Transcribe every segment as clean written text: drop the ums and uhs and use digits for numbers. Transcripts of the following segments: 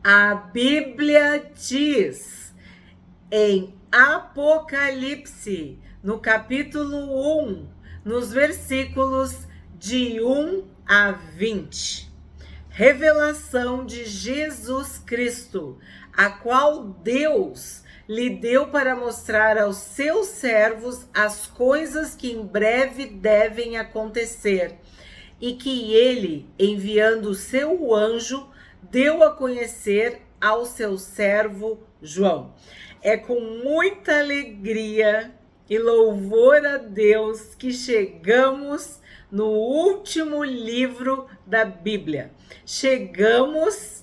A Bíblia diz em Apocalipse, no capítulo 1, nos versículos de 1 a 20. Revelação de Jesus Cristo, a qual Deus lhe deu para mostrar aos seus servos as coisas que em breve devem acontecer, e que ele, enviando o seu anjo, deu a conhecer ao seu servo João. É com muita alegria e louvor a Deus que chegamos no último livro da Bíblia. Chegamos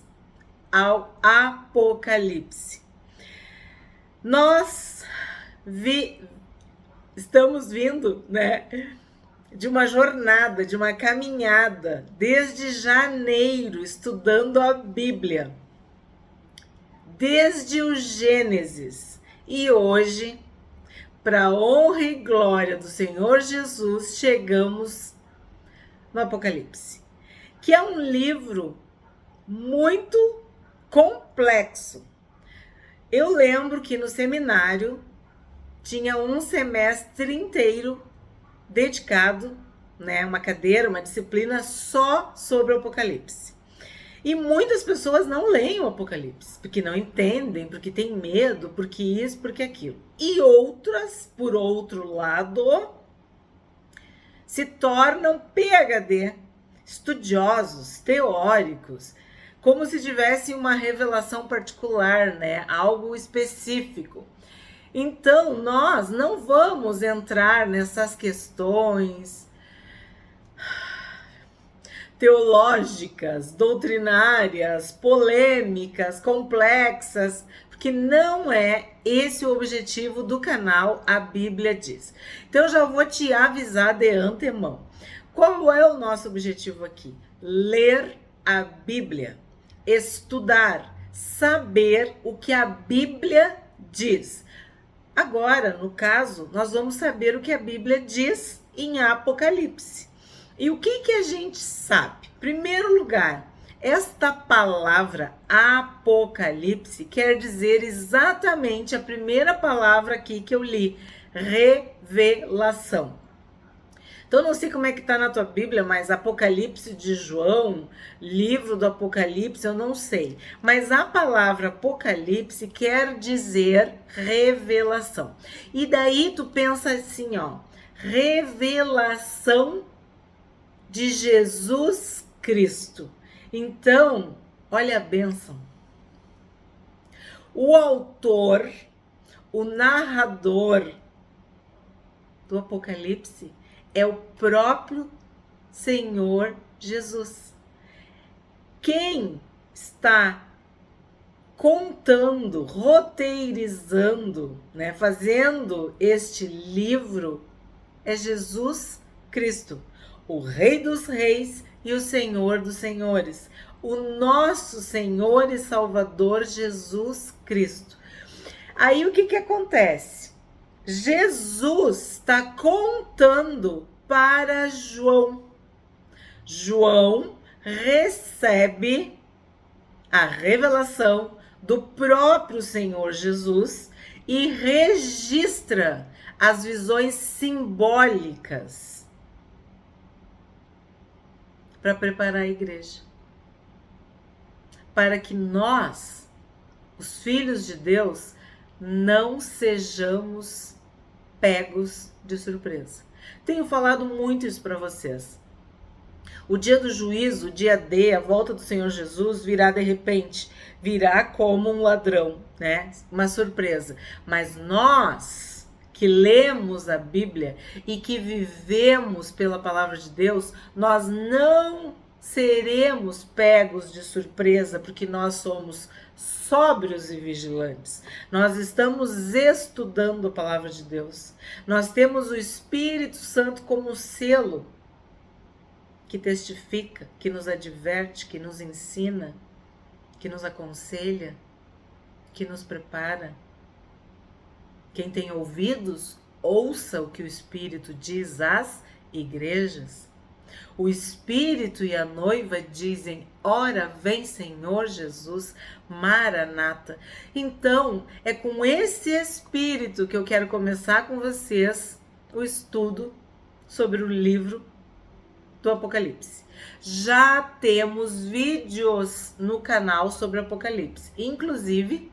ao Apocalipse. Nós estamos vindo, né, de uma jornada, de uma caminhada, desde janeiro, estudando a Bíblia, desde o Gênesis. E hoje, para a honra e glória do Senhor Jesus, chegamos no Apocalipse, que é um livro muito complexo. Eu lembro que no seminário tinha um semestre inteiro dedicado, né, uma cadeira, uma disciplina só sobre o Apocalipse. E muitas pessoas não leem o Apocalipse, porque não entendem, porque tem medo, porque isso, porque aquilo. E outras, por outro lado, se tornam PhD, estudiosos, teóricos, como se tivessem uma revelação particular, né, algo específico. Então, nós não vamos entrar nessas questões teológicas, doutrinárias, polêmicas, complexas, porque não é esse o objetivo do canal A Bíblia Diz. Então, eu já vou te avisar de antemão. Qual é o nosso objetivo aqui? Ler a Bíblia, estudar, saber o que a Bíblia diz. Agora, no caso, nós vamos saber o que a Bíblia diz em Apocalipse. E o que a gente sabe? Em primeiro lugar, esta palavra Apocalipse quer dizer exatamente a primeira palavra aqui que eu li, revelação. Então, não sei como é que está na tua Bíblia, mas Apocalipse de João, livro do Apocalipse, eu não sei. Mas a palavra Apocalipse quer dizer revelação. E daí tu pensa assim, ó, revelação de Jesus Cristo. Então, olha a bênção. O autor, o narrador do Apocalipse é o próprio Senhor Jesus. Quem está contando, roteirizando, né, fazendo este livro é Jesus Cristo, o Rei dos Reis e o Senhor dos Senhores, o nosso Senhor e Salvador Jesus Cristo. Aí o que acontece? Jesus está contando para João. João recebe a revelação do próprio Senhor Jesus e registra as visões simbólicas para preparar a igreja. Para que nós, os filhos de Deus, não sejamos pegos de surpresa. Tenho falado muito isso para vocês. O dia do juízo, o dia D, a volta do Senhor Jesus virá de repente, virá como um ladrão, né? Uma surpresa. Mas nós que lemos a Bíblia e que vivemos pela palavra de Deus, nós não seremos pegos de surpresa, porque nós somos sóbrios e vigilantes. Nós estamos estudando a palavra de Deus. Nós temos o Espírito Santo como selo que testifica, que nos adverte, que nos ensina, que nos aconselha, que nos prepara. Quem tem ouvidos, ouça o que o Espírito diz às igrejas. O Espírito e a noiva dizem: ora vem Senhor Jesus, Maranata. Então, é com esse Espírito que eu quero começar com vocês o estudo sobre o livro do Apocalipse. Já temos vídeos no canal sobre Apocalipse, inclusive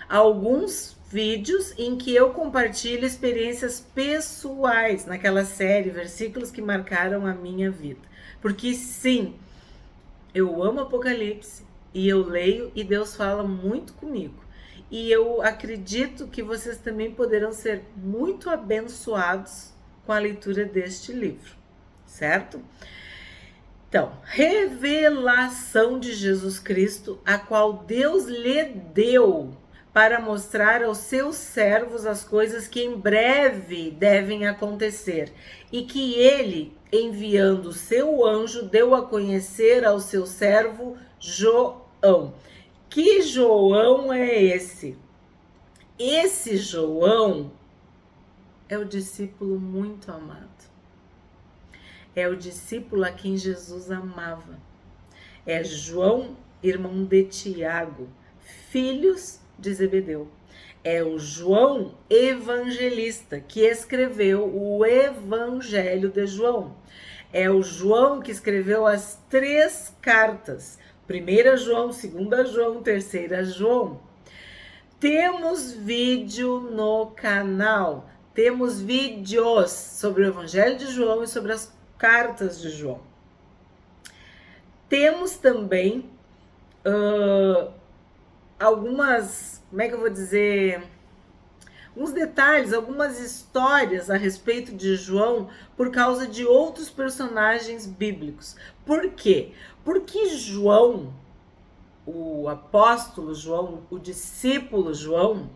alguns vídeos em que eu compartilho experiências pessoais naquela série Versículos que Marcaram a Minha Vida. Porque sim, eu amo Apocalipse e eu leio e Deus fala muito comigo. E eu acredito que vocês também poderão ser muito abençoados com a leitura deste livro, certo? Então, revelação de Jesus Cristo, a qual Deus lhe deu para mostrar aos seus servos as coisas que em breve devem acontecer, e que ele, enviando o seu anjo, deu a conhecer ao seu servo João. Que João é esse? Esse João é o discípulo muito amado. É o discípulo a quem Jesus amava. É João, irmão de Tiago, filhos de Zebedeu. É o João evangelista que escreveu o Evangelho de João. É o João que escreveu as 3 cartas. 1 João, 2 João, 3 João. Temos vídeo no canal. Temos vídeos sobre o Evangelho de João e sobre as cartas de João. Temos também algumas, como é que eu vou dizer, uns detalhes, algumas histórias a respeito de João por causa de outros personagens bíblicos. Por quê? Porque João, o apóstolo João, o discípulo João,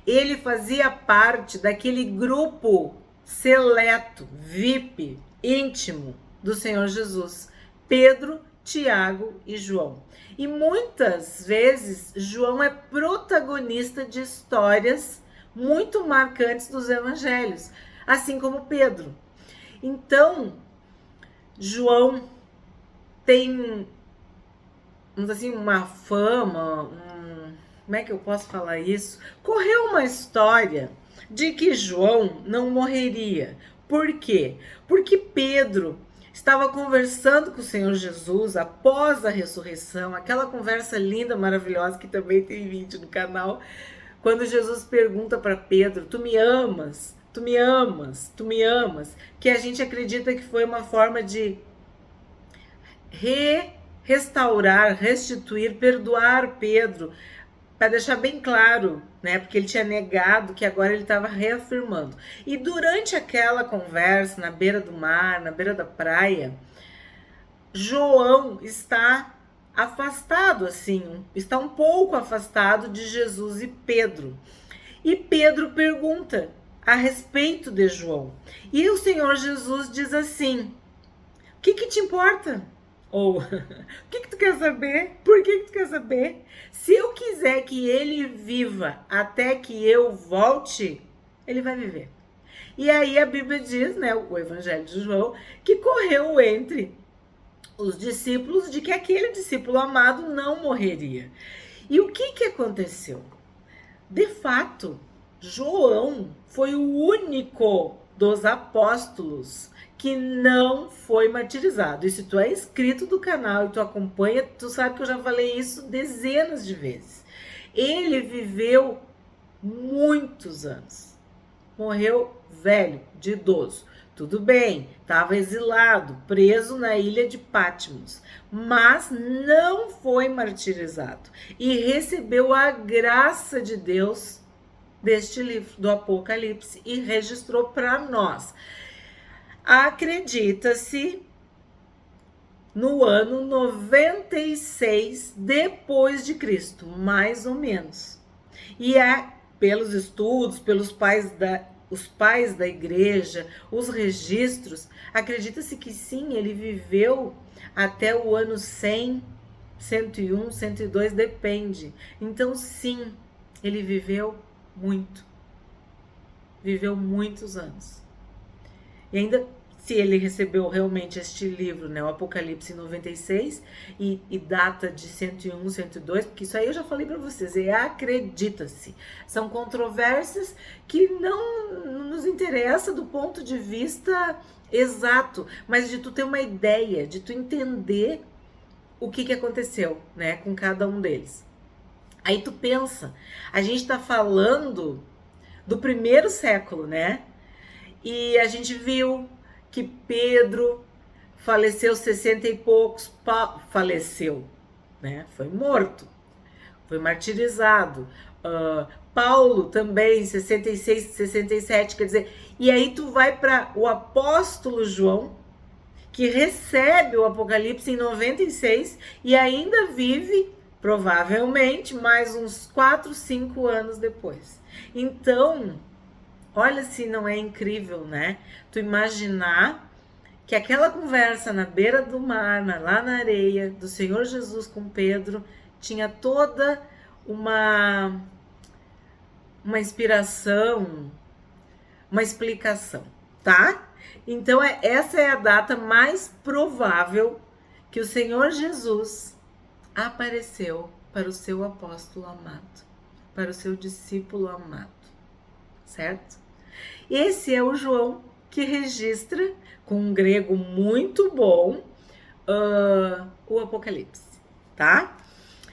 ele fazia parte daquele grupo seleto, VIP, íntimo do Senhor Jesus. Pedro, Tiago e João. E muitas vezes João é protagonista de histórias muito marcantes dos evangelhos, assim como Pedro. Então, João tem, vamos assim, uma fama, como é que eu posso falar isso? Correu uma história de que João não morreria. Por quê? Porque Pedro estava conversando com o Senhor Jesus após a ressurreição, aquela conversa linda, maravilhosa, que também tem vídeo no canal, quando Jesus pergunta para Pedro: tu me amas? Tu me amas? Tu me amas? Que a gente acredita que foi uma forma de restaurar, restituir, perdoar Pedro, para deixar bem claro, né? Porque ele tinha negado, que agora ele estava reafirmando. E durante aquela conversa, na beira do mar, na beira da praia, João está afastado, assim, está um pouco afastado de Jesus e Pedro. E Pedro pergunta a respeito de João. E o Senhor Jesus diz assim: o que te importa? Ou, o que tu quer saber? Por que tu quer saber? Se eu quiser que ele viva até que eu volte, ele vai viver. E aí a Bíblia diz, né, o Evangelho de João, que correu entre os discípulos de que aquele discípulo amado não morreria. E o que aconteceu? De fato, João foi o único dos apóstolos que não foi martirizado. E se tu é inscrito do canal e tu acompanha, tu sabe que eu já falei isso dezenas de vezes. Ele viveu muitos anos. Morreu velho, de idoso. Tudo bem, estava exilado, preso na ilha de Patmos, mas não foi martirizado e recebeu a graça de Deus deste livro, do Apocalipse, e registrou para nós. Acredita-se no ano 96 depois de Cristo, mais ou menos. E pelos estudos, pelos os pais da igreja, os registros, acredita-se que sim, ele viveu até o ano 100, 101, 102, depende. Então sim, ele viveu muito. Viveu muitos anos. E ainda se ele recebeu realmente este livro, né, o Apocalipse 96, e data de 101, 102, porque isso aí eu já falei para vocês, acredita-se. São controvérsias que não nos interessa do ponto de vista exato, mas de tu ter uma ideia, de tu entender o que aconteceu, né, com cada um deles. Aí tu pensa, a gente tá falando do primeiro século, né? E a gente viu que Pedro faleceu 60 e poucos, faleceu, né? Foi morto, foi martirizado. Paulo também, 66, 67, quer dizer, e aí tu vai para o apóstolo João, que recebe o Apocalipse em 96 e ainda vive, provavelmente, mais uns 4, 5 anos depois. Então, olha se não é incrível, né? Tu imaginar que aquela conversa na beira do mar, lá na areia, do Senhor Jesus com Pedro, tinha toda uma inspiração, uma explicação, tá? Então, essa é a data mais provável que o Senhor Jesus apareceu para o seu apóstolo amado, para o seu discípulo amado, certo? Esse é o João que registra, com um grego muito bom, o Apocalipse, tá?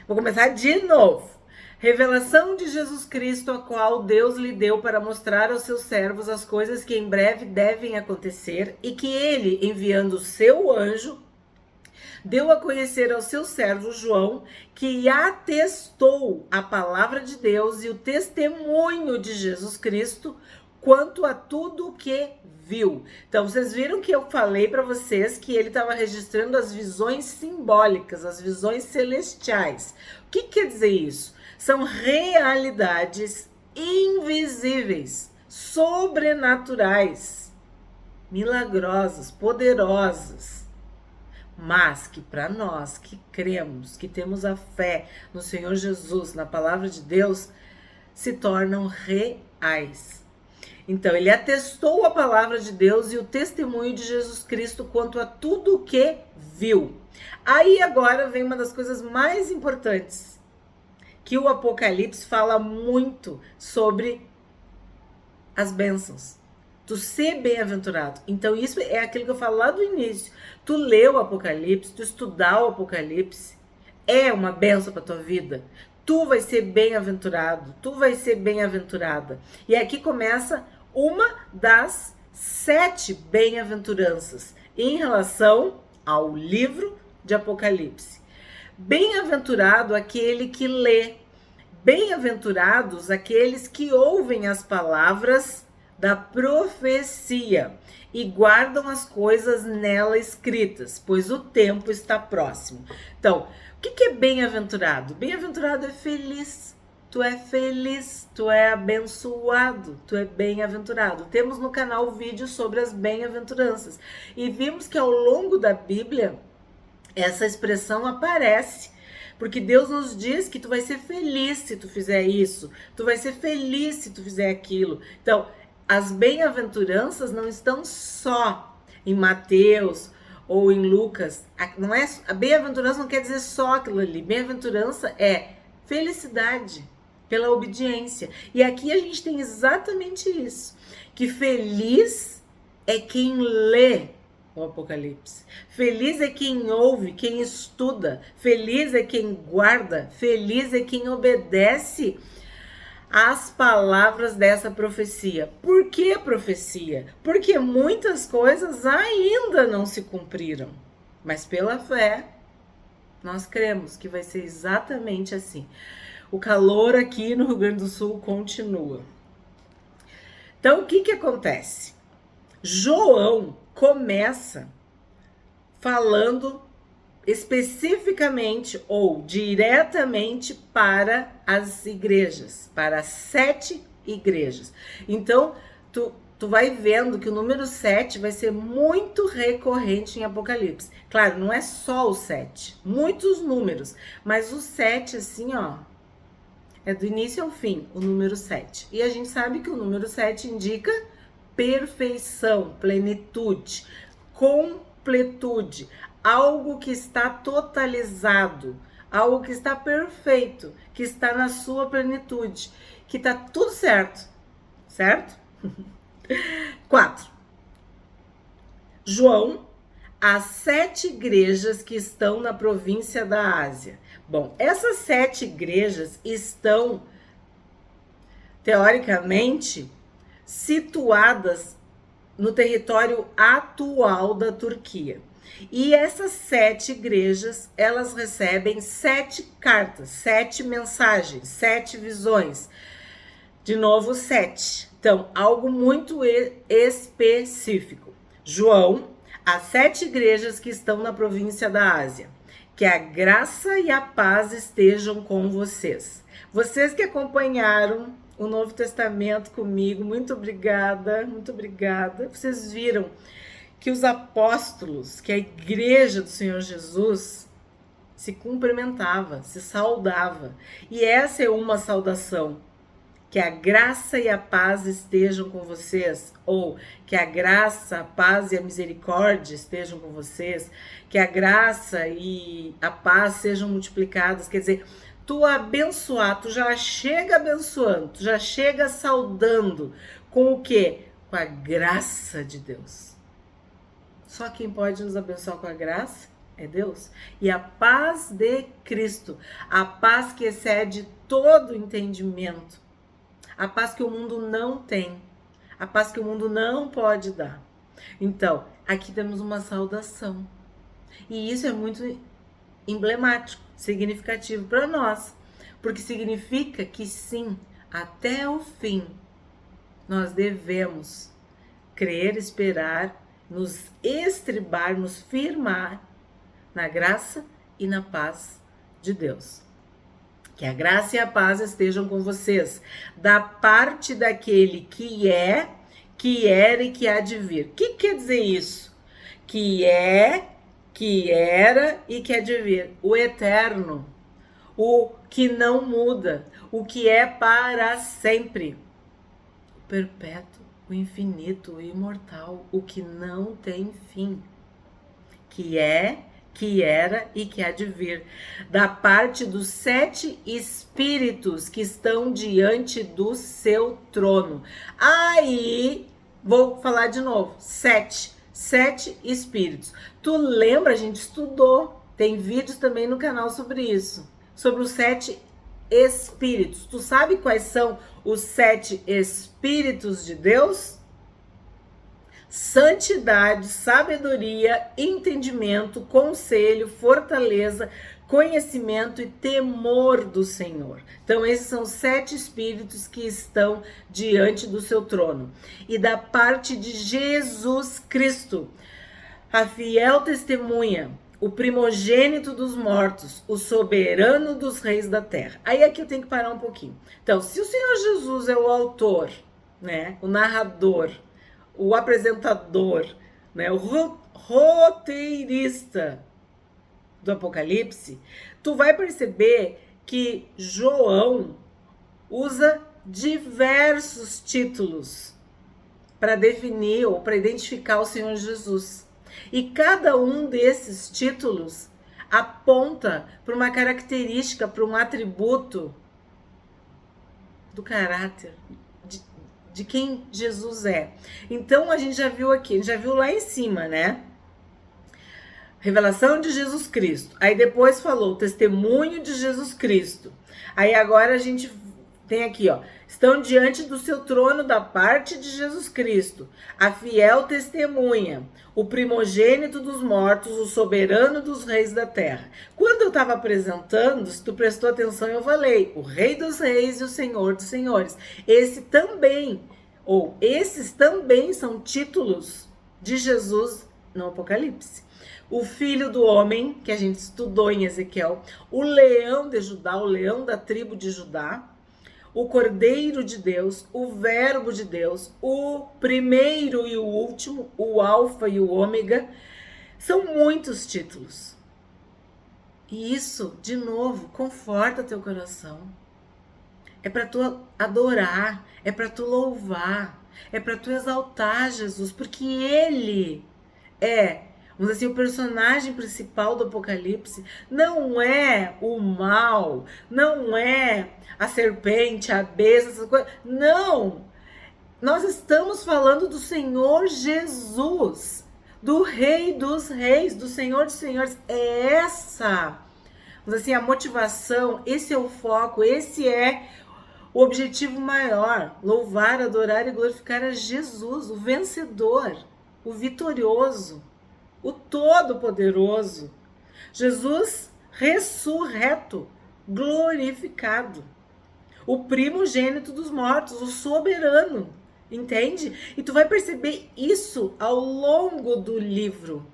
Vou começar de novo. Revelação de Jesus Cristo, a qual Deus lhe deu para mostrar aos seus servos as coisas que em breve devem acontecer, e que ele, enviando o seu anjo, deu a conhecer ao seu servo João, que atestou a palavra de Deus e o testemunho de Jesus Cristo quanto a tudo o que viu. Então, vocês viram que eu falei para vocês que ele estava registrando as visões simbólicas, as visões celestiais. O que quer dizer isso? São realidades invisíveis, sobrenaturais, milagrosas, poderosas, mas que para nós que cremos, que temos a fé no Senhor Jesus, na palavra de Deus, se tornam reais. Então, ele atestou a palavra de Deus e o testemunho de Jesus Cristo quanto a tudo o que viu. Aí agora vem uma das coisas mais importantes, que o Apocalipse fala muito sobre as bênçãos. Tu ser bem-aventurado. Então, isso é aquilo que eu falo lá do início. Tu ler o Apocalipse, tu estudar o Apocalipse, é uma bênção para tua vida. Tu vai ser bem-aventurado, tu vai ser bem-aventurada. E aqui começa uma das 7 bem-aventuranças em relação ao livro de Apocalipse. Bem-aventurado aquele que lê, bem-aventurados aqueles que ouvem as palavras da profecia e guardam as coisas nela escritas, pois o tempo está próximo. Então, o que é bem-aventurado? Bem-aventurado é feliz. Tu é feliz, tu é abençoado, tu é bem-aventurado. Temos no canal vídeo sobre as bem-aventuranças e vimos que ao longo da Bíblia essa expressão aparece, porque Deus nos diz que tu vai ser feliz se tu fizer isso, tu vai ser feliz se tu fizer aquilo. Então, as bem-aventuranças não estão só em Mateus ou em Lucas. Não é, a bem-aventurança não quer dizer só aquilo ali. Bem-aventurança é felicidade pela obediência. E aqui a gente tem exatamente isso, que feliz é quem lê o Apocalipse. Feliz é quem ouve, quem estuda. Feliz é quem guarda. Feliz é quem obedece às palavras dessa profecia. Por que profecia? Porque muitas coisas ainda não se cumpriram. Mas pela fé, nós cremos que vai ser exatamente assim. O calor aqui no Rio Grande do Sul continua. Então, o que acontece? João começa falando especificamente ou diretamente para as igrejas, para as 7 igrejas. Então, tu vai vendo que o número 7 vai ser muito recorrente em Apocalipse. Claro, não é só o 7, muitos números, mas o 7, assim, ó, é do início ao fim, o número 7. E a gente sabe que o número 7 indica perfeição, plenitude, completude, algo que está totalizado, algo que está perfeito, que está na sua plenitude, que está tudo certo, certo? 4. João, as 7 igrejas que estão na província da Ásia. Bom, essas 7 igrejas estão, teoricamente, situadas no território atual da Turquia. E essas 7 igrejas, elas recebem 7 cartas, 7 mensagens, 7 visões. De novo, 7. Então, algo muito específico. João, as 7 igrejas que estão na província da Ásia. Que a graça e a paz estejam com vocês. Vocês que acompanharam o Novo Testamento comigo, muito obrigada, muito obrigada. Vocês viram que os apóstolos, que a igreja do Senhor Jesus se cumprimentava, se saudava. E essa é uma saudação. Que a graça e a paz estejam com vocês, ou que a graça, a paz e a misericórdia estejam com vocês, que a graça e a paz sejam multiplicadas. Quer dizer, tu abençoar, tu já chega abençoando, tu já chega saudando com o quê? Com a graça de Deus. Só quem pode nos abençoar com a graça é Deus. E a paz de Cristo, a paz que excede todo entendimento, a paz que o mundo não tem, a paz que o mundo não pode dar. Então, aqui temos uma saudação. E isso é muito emblemático, significativo para nós, porque significa que sim, até o fim, nós devemos crer, esperar, nos estribar, nos firmar na graça e na paz de Deus. Que a graça e a paz estejam com vocês, da parte daquele que é, que era e que há de vir. O que quer dizer isso? Que é, que era e que há de vir. O eterno, o que não muda, o que é para sempre. O perpétuo, o infinito, o imortal, o que não tem fim. Que é, que era e que há de vir, da parte dos 7 espíritos que estão diante do seu trono. Aí, vou falar de novo, 7 espíritos. Tu lembra, a gente estudou, tem vídeos também no canal sobre isso, sobre os 7 espíritos. Tu sabe quais são os 7 espíritos de Deus? Santidade, sabedoria, entendimento, conselho, fortaleza, conhecimento e temor do Senhor. Então, esses são 7 espíritos que estão diante do seu trono. E da parte de Jesus Cristo, a fiel testemunha, o primogênito dos mortos, o soberano dos reis da terra. Aí aqui eu tenho que parar um pouquinho. Então, se o Senhor Jesus é o autor, né, o narrador, o apresentador, né, o roteirista do Apocalipse, tu vai perceber que João usa diversos títulos para definir ou para identificar o Senhor Jesus. E cada um desses títulos aponta para uma característica, para um atributo do caráter de quem Jesus é. Então, a gente já viu aqui, a gente já viu lá em cima, né? Revelação de Jesus Cristo. Aí depois falou o testemunho de Jesus Cristo. Aí agora a gente tem aqui, ó. Estão diante do seu trono da parte de Jesus Cristo, a fiel testemunha, o primogênito dos mortos, o soberano dos reis da terra. Quando eu estava apresentando, se tu prestou atenção, eu falei, o Rei dos Reis e o Senhor dos Senhores. Esse também, ou esses também são títulos de Jesus no Apocalipse. O Filho do Homem, que a gente estudou em Ezequiel, o Leão de Judá, o leão da tribo de Judá, o Cordeiro de Deus, o Verbo de Deus, o primeiro e o último, o Alfa e o Ômega. São muitos títulos. E isso, de novo, conforta teu coração. É para tu adorar, é para tu louvar, É para tu exaltar Jesus, porque ele é, vamos dizer assim, o personagem principal do Apocalipse. Não é o mal, não é a serpente, a besta, essas coisas. Não! Nós estamos falando do Senhor Jesus, do Rei dos Reis, do Senhor dos Senhores. É essa, vamos dizer assim, a motivação, esse é o foco, esse é o objetivo maior: louvar, adorar e glorificar a Jesus, o vencedor, o vitorioso, o todo-poderoso. Jesus ressurreto, glorificado, o primogênito dos mortos, o soberano, entende? E tu vai perceber isso ao longo do livro.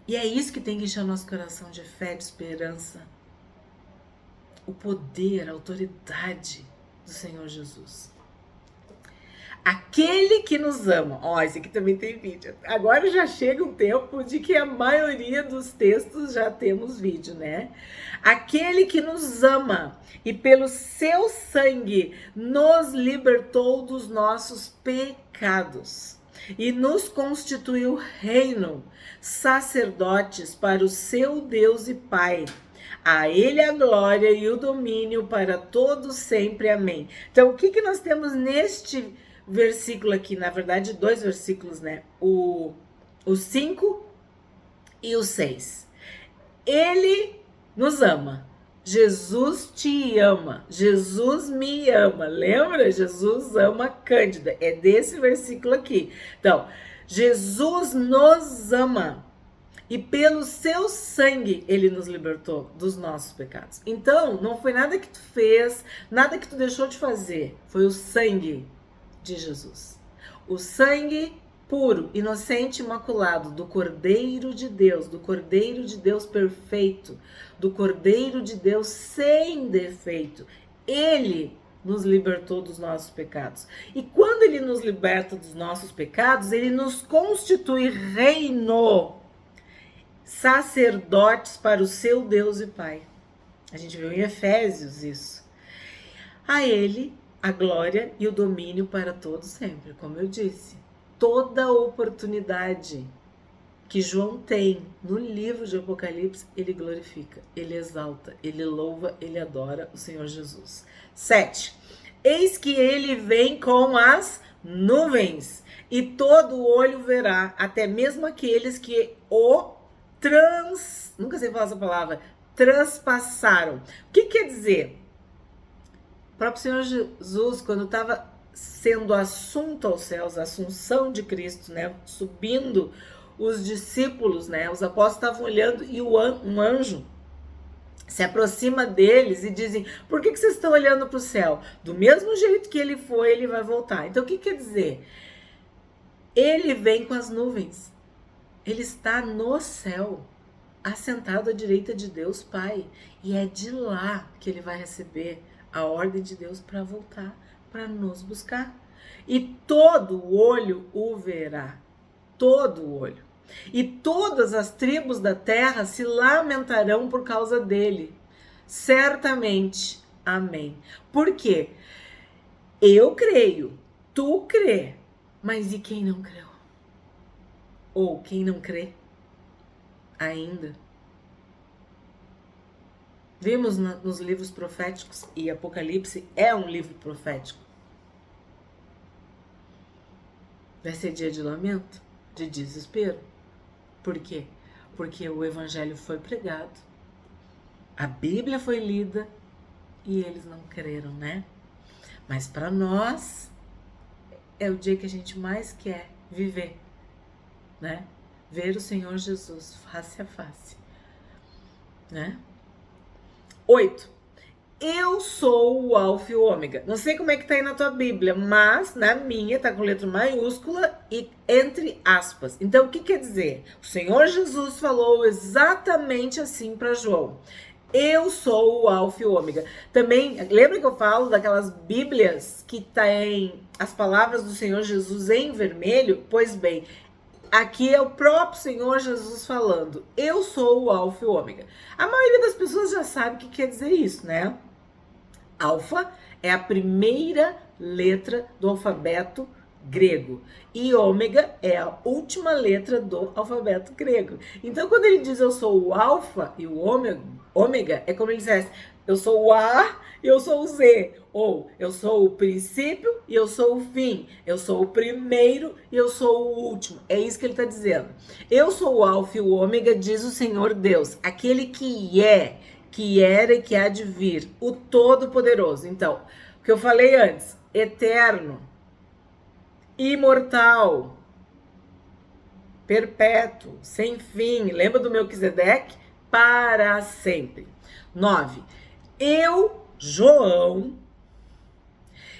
E é isso que tem que encher o nosso coração de fé, de esperança. O poder, a autoridade do Senhor Jesus. Aquele que nos ama. Ó, esse aqui também tem vídeo. Agora já chega um tempo de que a maioria dos textos já temos vídeo, né? Aquele que nos ama e pelo seu sangue nos libertou dos nossos pecados e nos constituiu reino, sacerdotes para o seu Deus e Pai. A ele a glória e o domínio para todos sempre. Amém. Então, o que nós temos neste versículo aqui? Na verdade, 2 versículos, né? O 5 e o 6. Ele nos ama. Jesus te ama. Jesus me ama. Lembra? Jesus ama Cândida. É desse versículo aqui. Então, Jesus nos ama. E pelo seu sangue, ele nos libertou dos nossos pecados. Então, não foi nada que tu fez, nada que tu deixou de fazer. Foi o sangue de Jesus. O sangue puro, inocente, imaculado, do Cordeiro de Deus perfeito, do Cordeiro de Deus sem defeito. Ele nos libertou dos nossos pecados. E quando ele nos liberta dos nossos pecados, ele nos constitui reino, sacerdotes para o seu Deus e Pai. A gente viu em Efésios isso. A ele a glória e o domínio para todos sempre. Como eu disse, toda oportunidade que João tem no livro de Apocalipse, ele glorifica, ele exalta, ele louva, ele adora o Senhor Jesus. 7. Eis que ele vem com as nuvens, e todo olho verá, até mesmo aqueles que o nunca sei falar essa palavra, transpassaram. O que quer dizer? O próprio Senhor Jesus, quando estava sendo assunto aos céus, a assunção de Cristo, né, subindo, os discípulos, né, os apóstolos estavam olhando e um anjo se aproxima deles e dizem: por que vocês estão olhando para o céu? Do mesmo jeito que ele foi, ele vai voltar. Então, o que quer dizer? Ele vem com as nuvens. Ele está no céu, assentado à direita de Deus Pai. E é de lá que ele vai receber a ordem de Deus para voltar, para nos buscar. E todo olho o verá. Todo olho. E todas as tribos da terra se lamentarão por causa dele. Certamente. Amém. Por quê? Eu creio, tu crê, mas e quem não creu? Ou quem não crê ainda? Vimos nos livros proféticos, e Apocalipse é um livro profético. Vai ser dia de lamento, de desespero. Por quê? Porque o evangelho foi pregado, a Bíblia foi lida e eles não creram, né? Mas para nós é o dia que a gente mais quer viver, né? Ver o Senhor Jesus face a face, né? 8. Eu sou o Alfa e o Ômega. Não sei como é que tá aí na tua Bíblia, mas na minha tá com letra maiúscula e entre aspas. Então, o que quer dizer? O Senhor Jesus falou exatamente assim para João. Eu sou o Alfa e o Ômega. Também, lembra que eu falo daquelas Bíblias que tem as palavras do Senhor Jesus em vermelho? Pois bem, aqui é o próprio Senhor Jesus falando. Eu sou o Alfa e o Ômega. A maioria das pessoas já sabe o que quer dizer isso, né? Alfa é a primeira letra do alfabeto grego e ômega é a última letra do alfabeto grego. Então, quando ele diz eu sou o alfa e o ômega é como ele dissesse eu sou o A e eu sou o Z, ou eu sou o princípio e eu sou o fim, eu sou o primeiro e eu sou o último. É isso que ele está dizendo. Eu sou o alfa e o ômega, diz o Senhor Deus, aquele que é, que era e que há de vir, o Todo-Poderoso. Então, o que eu falei antes, eterno, imortal, perpétuo, sem fim. Lembra do Melquisedeque? Para sempre. 9. Eu, João,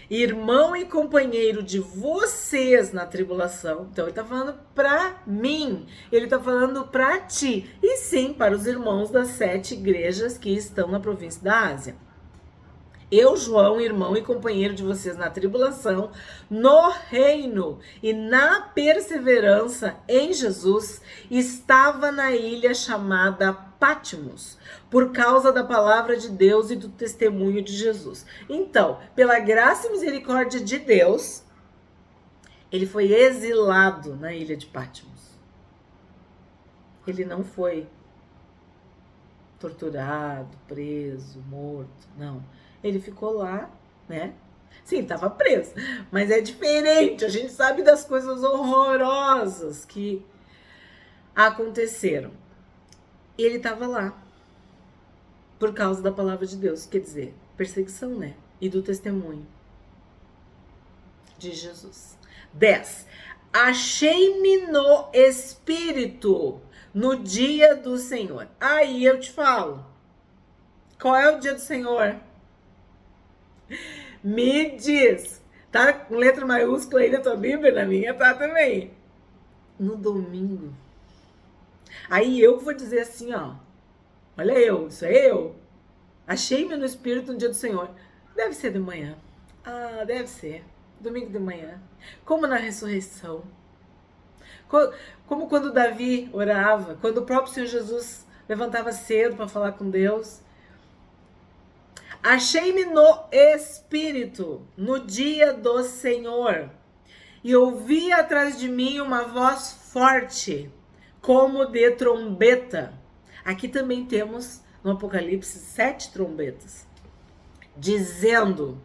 irmão e companheiro de vocês na tribulação. Então, ele tá falando para mim, ele tá falando para ti. E sim, para os irmãos das 7 igrejas que estão na província da Ásia. Eu, João, irmão e companheiro de vocês na tribulação, no reino e na perseverança em Jesus, estava na ilha chamada Patmos, por causa da palavra de Deus e do testemunho de Jesus. Então, pela graça e misericórdia de Deus, ele foi exilado na ilha de Patmos. Ele não foi torturado, preso, morto, não. Ele ficou lá, né? Sim, estava preso, mas é diferente. A gente sabe das coisas horrorosas que aconteceram. Ele estava lá por causa da palavra de Deus, quer dizer, perseguição, né? E do testemunho de Jesus. 10. Achei-me no Espírito no dia do Senhor. Aí eu te falo, qual é o dia do Senhor? Me diz. Tá com letra maiúscula aí na tua Bíblia? Na minha tá também. No domingo. Aí eu vou dizer assim, ó. Olha eu, isso é eu. Achei-me no Espírito no dia do Senhor. Deve ser de manhã. Ah, deve ser. Domingo de manhã. Como na ressurreição. Como quando Davi orava. Quando o próprio Senhor Jesus levantava cedo para falar com Deus. Achei-me no Espírito, no dia do Senhor, e ouvi atrás de mim uma voz forte, como de trombeta. Aqui também temos, no Apocalipse, 7 trombetas, dizendo,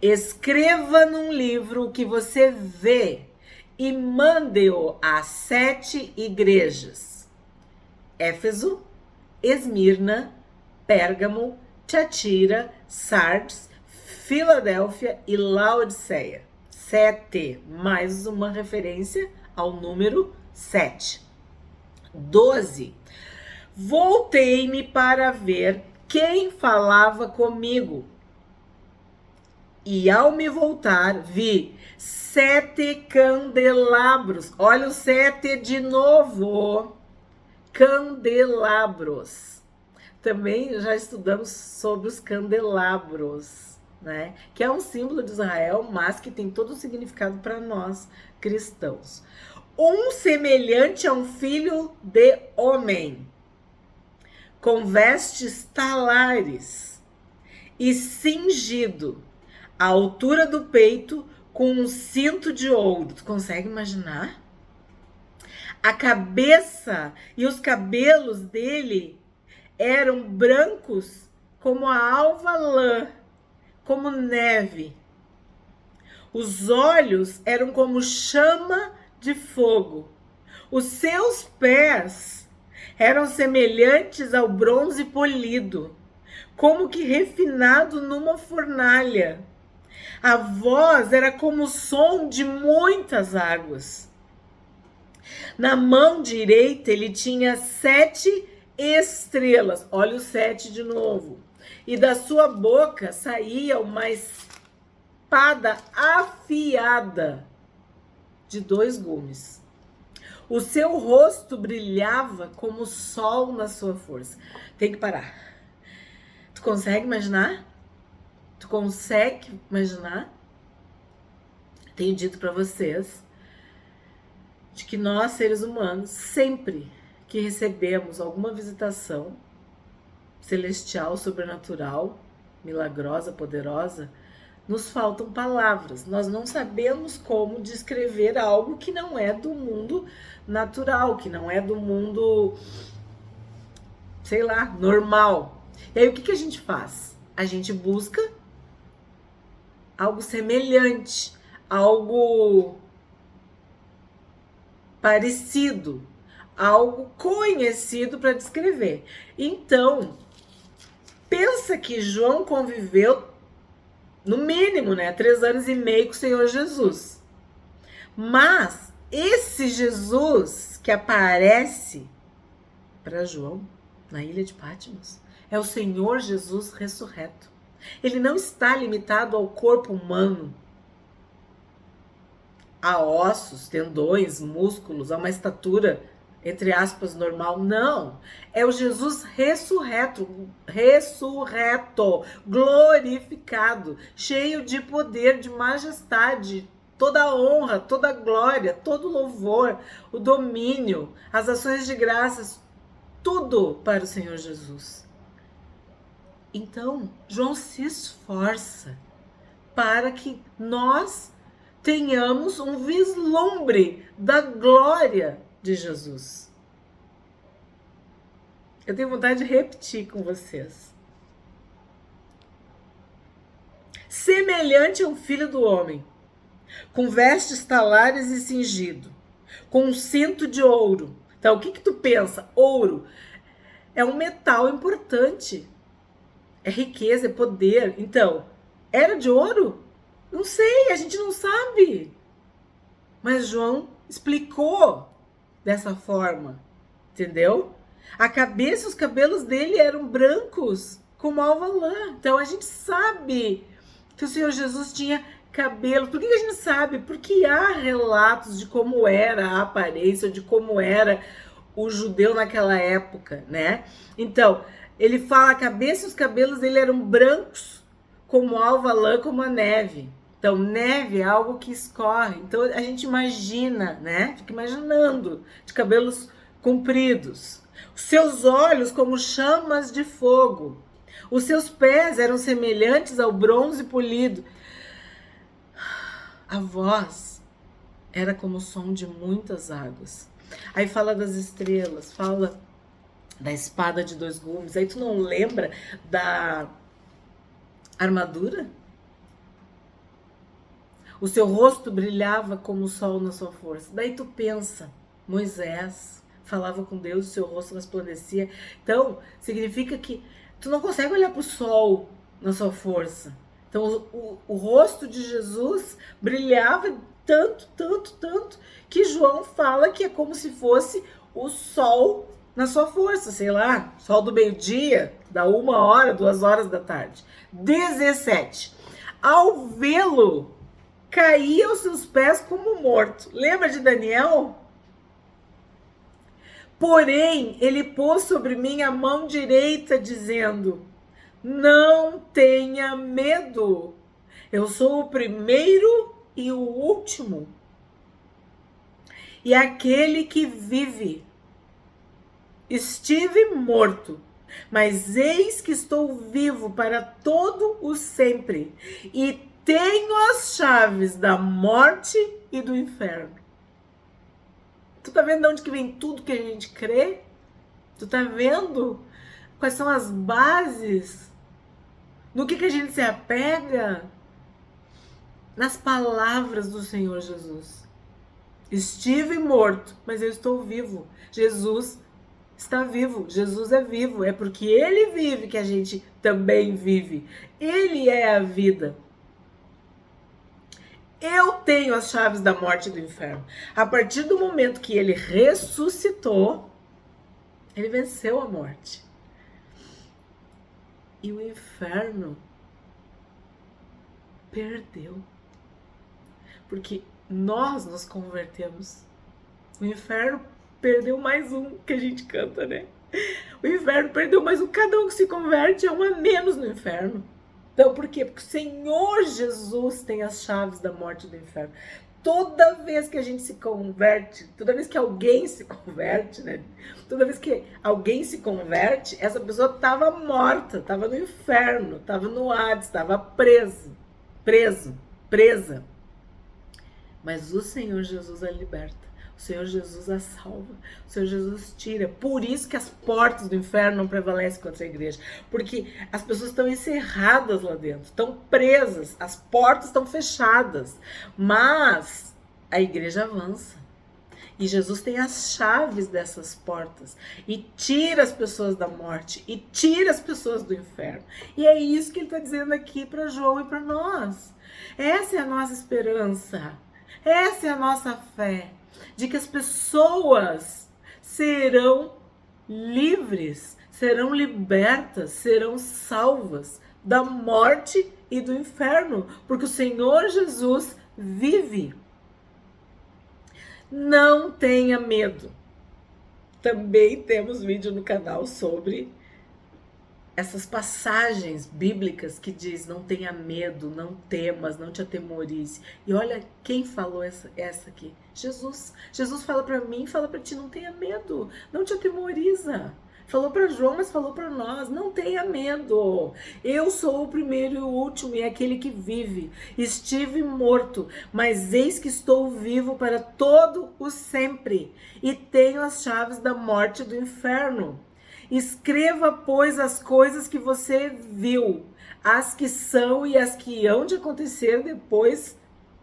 escreva num livro o que você vê e mande-o às 7 igrejas. Éfeso, Esmirna, Pérgamo, Tiatira, Sardes, Filadélfia e Laodiceia. 7, mais uma referência ao número 7. 12. Voltei-me para ver quem falava comigo. E ao me voltar, vi 7 candelabros. Olha o 7 de novo. Candelabros. Também já estudamos sobre os candelabros, né? Que é um símbolo de Israel, mas que tem todo o significado para nós cristãos. Um semelhante a um filho de homem, com vestes talares e cingido à altura do peito com um cinto de ouro. Tu consegue imaginar? A cabeça e os cabelos dele eram brancos como a alva lã, como neve. Os olhos eram como chama de fogo. Os seus pés eram semelhantes ao bronze polido, como que refinado numa fornalha. A voz era como o som de muitas águas. Na mão direita ele tinha 7 estrelas, olha o 7 de novo, e da sua boca saía uma espada afiada de 2 gumes. O seu rosto brilhava como o sol na sua força. Tem que parar. Tu consegue imaginar? Tu consegue imaginar? Tenho dito para vocês de que nós, seres humanos, sempre que recebemos alguma visitação celestial, sobrenatural, milagrosa, poderosa, nos faltam palavras. Nós não sabemos como descrever algo que não é do mundo natural, que não é do mundo, sei lá, normal. E aí o que a gente faz? A gente busca algo semelhante, algo parecido, algo conhecido para descrever. Então, pensa que João conviveu, no mínimo, né, 3 anos e meio com o Senhor Jesus. Mas esse Jesus que aparece para João na ilha de Patmos é o Senhor Jesus ressurreto. Ele não está limitado ao corpo humano, a ossos, tendões, músculos, a uma estatura, entre aspas, normal. Não, é o Jesus ressurreto, glorificado, cheio de poder, de majestade, toda a honra, toda a glória, todo o louvor, o domínio, as ações de graças, tudo para o Senhor Jesus. Então, João se esforça para que nós tenhamos um vislumbre da glória de Jesus. Eu tenho vontade de repetir com vocês. Semelhante a um filho do homem, com vestes talares e cingido, com um cinto de ouro. Então, o que tu pensa? Ouro é um metal importante. É riqueza, é poder. Então, era de ouro? Não sei, a gente não sabe. Mas João explicou dessa forma, entendeu? A cabeça e os cabelos dele eram brancos, como alva lã. Então, a gente sabe que o Senhor Jesus tinha cabelo. Por que a gente sabe? Porque há relatos de como era a aparência, de como era o judeu naquela época, né? Então, ele fala, a cabeça e os cabelos dele eram brancos, como alva lã, como a neve. Então, neve é algo que escorre. Então, a gente imagina, né? Fica imaginando, de cabelos compridos. Os seus olhos como chamas de fogo. Os seus pés eram semelhantes ao bronze polido. A voz era como o som de muitas águas. Aí fala das estrelas, fala da espada de 2 gumes. Aí tu não lembra da armadura? O seu rosto brilhava como o sol na sua força. Daí tu pensa, Moisés falava com Deus, o seu rosto resplandecia. Então, significa que tu não consegue olhar para o sol na sua força. Então, o rosto de Jesus brilhava tanto, que João fala que é como se fosse o sol na sua força, sei lá, sol do meio-dia, da 1h, 2h da tarde. 17. Ao vê-lo, caía aos seus pés como morto. Lembra de Daniel? Porém, ele pôs sobre mim a mão direita, dizendo: não tenha medo, eu sou o primeiro e o último, e aquele que vive. Estive morto, mas eis que estou vivo para todo o sempre, e tenho as chaves da morte e do inferno. Tu tá vendo de onde que vem tudo que a gente crê? Tu tá vendo quais são as bases? No que a gente se apega? Nas palavras do Senhor Jesus. Estive morto, mas eu estou vivo. Jesus está vivo. Jesus é vivo. É porque Ele vive que a gente também vive. Ele é a vida. Eu tenho as chaves da morte e do inferno. A partir do momento que Ele ressuscitou, Ele venceu a morte. E o inferno perdeu. Porque nós nos convertemos. O inferno perdeu mais um, que a gente canta, né? O inferno perdeu mais um. Cada um que se converte é um a menos no inferno. Então, por quê? Porque o Senhor Jesus tem as chaves da morte e do inferno. toda vez que a gente se converte, toda vez que alguém se converte, né? Toda vez que alguém se converte, essa pessoa estava morta, estava no inferno, estava no Hades, estava presa. Mas o Senhor Jesus a liberta. O Senhor Jesus a salva, o Senhor Jesus tira. Por isso que as portas do inferno não prevalecem contra a igreja. Porque as pessoas estão encerradas lá dentro, estão presas, as portas estão fechadas. Mas a igreja avança. E Jesus tem as chaves dessas portas. E tira as pessoas da morte. E tira as pessoas do inferno. E é isso que ele está dizendo aqui para João e para nós. Essa é a nossa esperança. Essa é a nossa fé. De que as pessoas serão livres, serão libertas, serão salvas da morte e do inferno, porque o Senhor Jesus vive. Não tenha medo. Também temos vídeo no canal sobre essas passagens bíblicas que diz: não tenha medo, não temas, não te atemorize. E olha quem falou essa aqui. Jesus. Jesus fala para mim, fala para ti: não tenha medo, não te atemoriza. Falou para João, mas falou para nós: não tenha medo. Eu sou o primeiro e o último e aquele que vive. Estive morto, mas eis que estou vivo para todo o sempre e tenho as chaves da morte e do inferno. Escreva, pois, as coisas que você viu, as que são e as que hão de acontecer depois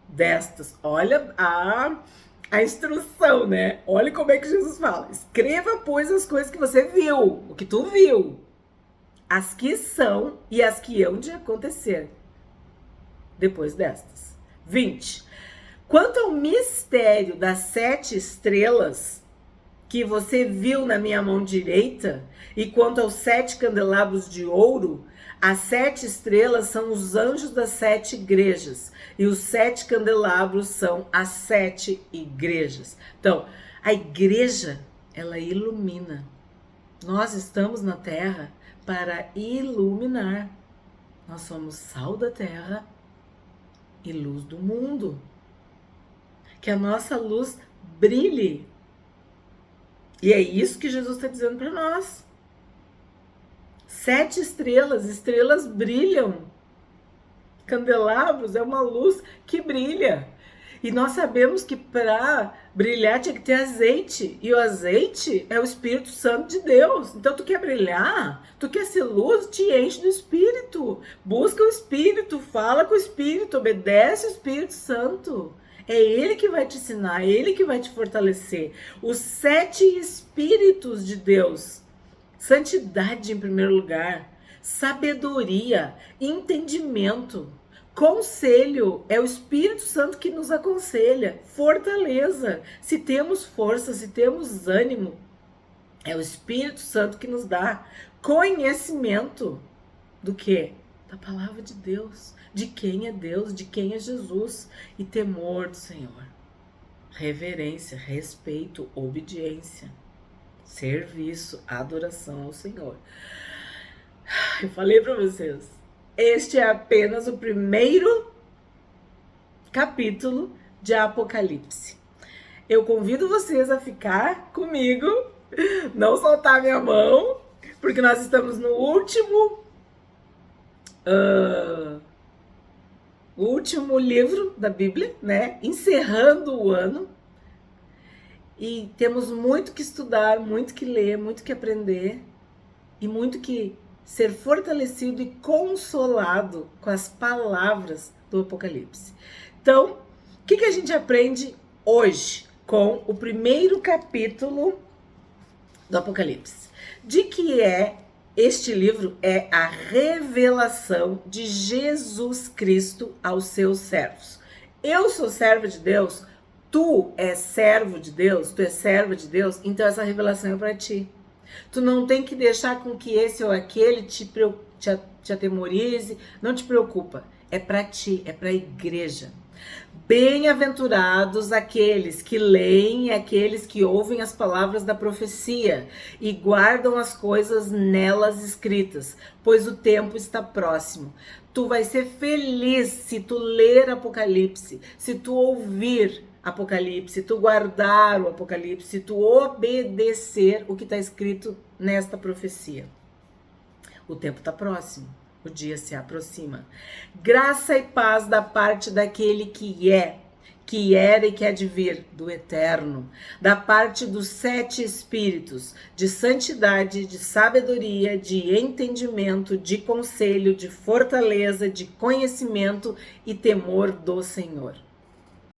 destas. Olha a instrução, né? Olha como é que Jesus fala. Escreva, pois, as coisas que você viu, o que tu viu, as que são e as que hão de acontecer depois destas. 20. Quanto ao mistério das 7 estrelas que você viu na minha mão direita, e quanto aos 7 candelabros de ouro, as 7 estrelas são os anjos das 7 igrejas, e os 7 candelabros são as 7 igrejas. Então, a igreja, ela ilumina. Nós estamos na terra para iluminar. Nós somos sal da terra e luz do mundo. Que a nossa luz brilhe. E é isso que Jesus está dizendo para nós. 7 estrelas, estrelas brilham. Candelabros é uma luz que brilha. E nós sabemos que para brilhar tinha que ter azeite. E o azeite é o Espírito Santo de Deus. Então tu quer brilhar, tu quer ser luz, te enche do Espírito. Busca o Espírito, fala com o Espírito, obedece o Espírito Santo. É Ele que vai te ensinar, é Ele que vai te fortalecer. Os 7 Espíritos de Deus. Santidade em primeiro lugar. Sabedoria, entendimento, conselho. É o Espírito Santo que nos aconselha. Fortaleza. Se temos força, se temos ânimo, é o Espírito Santo que nos dá conhecimento. Do quê? Da palavra de Deus. De quem é Deus, de quem é Jesus. E temor do Senhor. Reverência, respeito, obediência. Serviço, adoração ao Senhor. Eu falei para vocês, este é apenas o primeiro capítulo de Apocalipse. Eu convido vocês a ficar comigo, não soltar minha mão, porque nós estamos no último livro da Bíblia, né? Encerrando o ano. E temos muito que estudar, muito que ler, muito que aprender e muito que ser fortalecido e consolado com as palavras do Apocalipse. Então, o que a gente aprende hoje com o primeiro capítulo do Apocalipse? De que este livro é a revelação de Jesus Cristo aos seus servos. Eu sou servo de Deus. Tu és servo de Deus, tu és serva de Deus, então essa revelação é para ti. Tu não tem que deixar com que esse ou aquele te atemorize, não te preocupa. É para ti, é para a igreja. Bem-aventurados aqueles que leem e aqueles que ouvem as palavras da profecia e guardam as coisas nelas escritas, pois o tempo está próximo. Tu vai ser feliz se tu ler Apocalipse, se tu ouvir Apocalipse, se tu guardar o Apocalipse, se tu obedecer o que está escrito nesta profecia. O tempo está próximo. O dia se aproxima. Graça e paz da parte daquele que é, que era e que há de vir, do Eterno, da parte dos 7 Espíritos, de santidade, de sabedoria, de entendimento, de conselho, de fortaleza, de conhecimento e temor do Senhor.